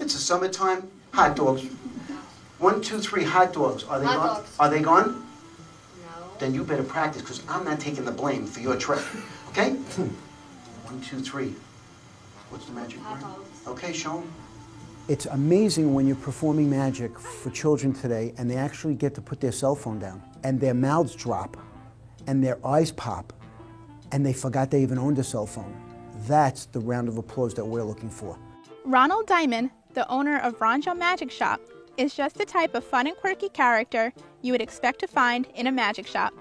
it's the summertime, hot dogs. 1, 2, 3 hot dogs. Are they Hot gone? dogs. Are they gone? No. Then you better practice, because I'm not taking the blame for your trick. Okay? 1, 2, 3. What's the magic word? Okay, show them. It's amazing when you're performing magic for children today and they actually get to put their cell phone down and their mouths drop and their eyes pop and they forgot they even owned a cell phone. That's the round of applause that we're looking for. Ronald Diamond, the owner of Ronjo Magic Shop, is just the type of fun and quirky character you would expect to find in a magic shop.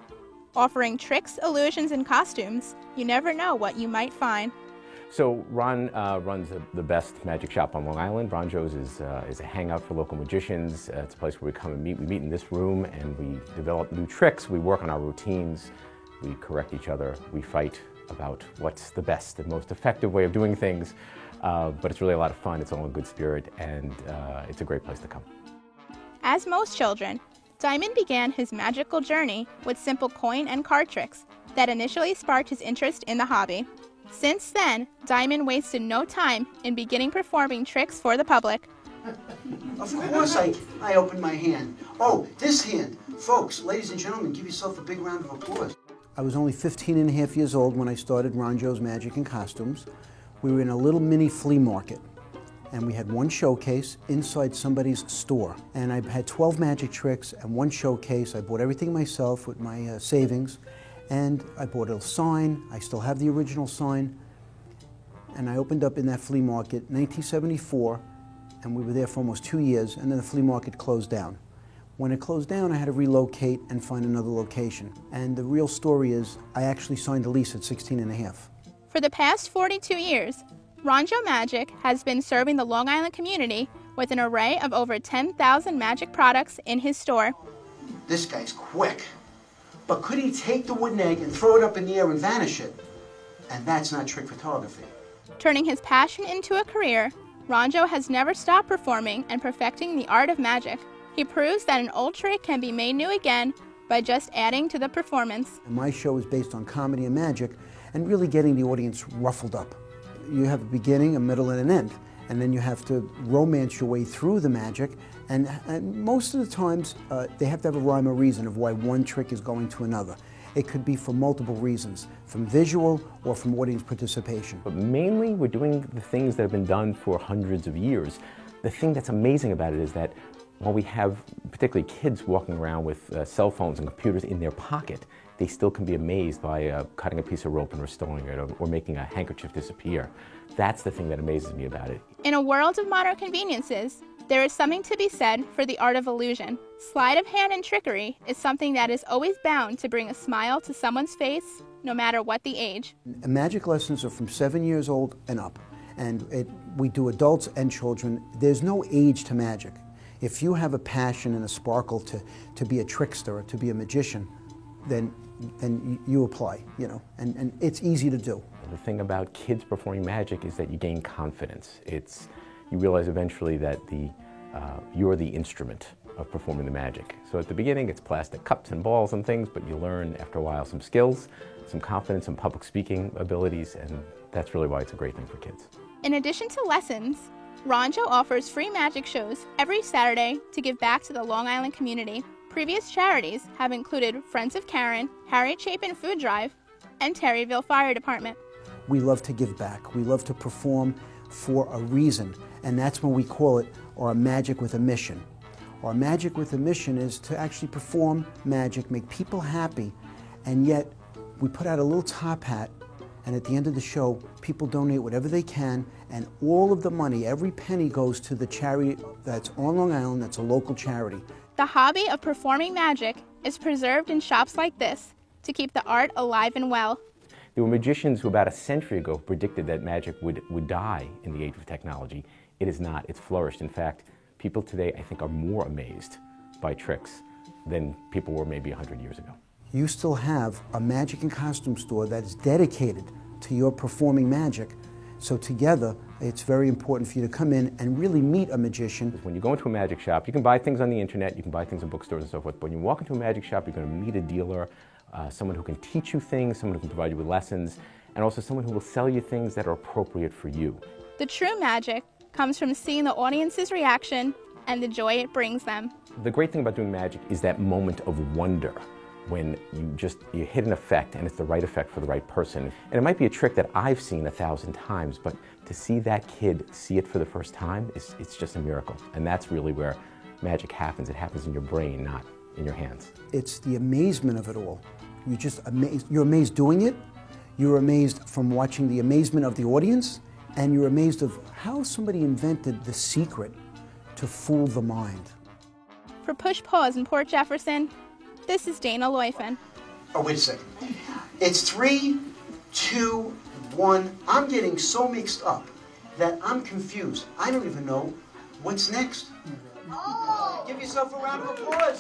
Offering tricks, illusions, and costumes, you never know what you might find. So Ron runs the best magic shop on Long Island. Ronjo's is a hangout for local magicians. It's a place where we come and meet. We meet in this room and we develop new tricks. We work on our routines. We correct each other. We fight about what's the best and most effective way of doing things. But it's really a lot of fun. It's all in good spirit, and it's a great place to come. As most children, Diamond began his magical journey with simple coin and card tricks that initially sparked his interest in the hobby. Since then, Diamond wasted no time in beginning performing tricks for the public. Of course I opened my hand. Oh, this hand. Folks, ladies and gentlemen, give yourself a big round of applause. I was only 15 and a half years old when I started Ronjo's Magic and Costumes. We were in a little mini flea market, and we had one showcase inside somebody's store. And I had 12 magic tricks and one showcase. I bought everything myself with my savings. And I bought a sign. I still have the original sign. And I opened up in that flea market in 1974, and we were there for almost 2 years, and then the flea market closed down. When it closed down, I had to relocate and find another location. And the real story is, I actually signed a lease at 16 and a half. For the past 42 years, Ronjo Magic has been serving the Long Island community with an array of over 10,000 magic products in his store. This guy's quick. But could he take the wooden egg and throw it up in the air and vanish it? And that's not trick photography. Turning his passion into a career, Ronjo has never stopped performing and perfecting the art of magic. He proves that an old trick can be made new again by just adding to the performance. My show is based on comedy and magic and really getting the audience ruffled up. You have a beginning, a middle, and an end. And then you have to romance your way through the magic. And most of the times, they have to have a rhyme or reason of why one trick is going to another. It could be for multiple reasons, from visual or from audience participation. But mainly, we're doing the things that have been done for hundreds of years. The thing that's amazing about it is that while we have particularly kids walking around with cell phones and computers in their pocket, they still can be amazed by cutting a piece of rope and restoring it, or making a handkerchief disappear. That's the thing that amazes me about it. In a world of modern conveniences, there is something to be said for the art of illusion. Sleight of hand and trickery is something that is always bound to bring a smile to someone's face, no matter what the age. Magic lessons are from 7 years old and up, and we do adults and children. There's no age to magic. If you have a passion and a sparkle to be a trickster or to be a magician, then you apply, you know, and it's easy to do. The thing about kids performing magic is that you gain confidence. You realize eventually that you're the instrument of performing the magic. So at the beginning, it's plastic cups and balls and things, but you learn after a while some skills, some confidence, some public speaking abilities, and that's really why it's a great thing for kids. In addition to lessons, Ronjo offers free magic shows every Saturday to give back to the Long Island community. Previous charities have included Friends of Karen, Harriet Chapin Food Drive, and Terryville Fire Department. We love to give back. We love to perform for a reason, and that's when we call it our magic with a mission. Our magic with a mission is to actually perform magic, make people happy, and yet we put out a little top hat, and at the end of the show, people donate whatever they can, and all of the money, every penny, goes to the charity that's on Long Island, that's a local charity. The hobby of performing magic is preserved in shops like this to keep the art alive and well. There were magicians who about a century ago predicted that magic would die in the age of technology. It is not. It's flourished. In fact, people today, I think, are more amazed by tricks than people were maybe 100 years ago. You still have a magic and costume store that is dedicated to your performing magic. So together, it's very important for you to come in and really meet a magician. When you go into a magic shop, you can buy things on the internet, you can buy things in bookstores and so forth, but when you walk into a magic shop, you're going to meet a dealer, someone who can teach you things, someone who can provide you with lessons, and also someone who will sell you things that are appropriate for you. The true magic comes from seeing the audience's reaction and the joy it brings them. The great thing about doing magic is that moment of wonder when you hit an effect and it's the right effect for the right person. And it might be a trick that I've seen 1,000 times, but to see that kid see it for the first time, it's just a miracle. And that's really where magic happens. It happens in your brain, not in your hands. It's the amazement of it all. You're just amazed. You're amazed doing it. You're amazed from watching the amazement of the audience, and you're amazed of how somebody invented the secret to fool the mind. For Push Pause in Port Jefferson, this is Dana Loifen. Oh, wait a second. It's 3, 2, 1. I'm getting so mixed up that I'm confused. I don't even know what's next. Oh. Give yourself a round of applause.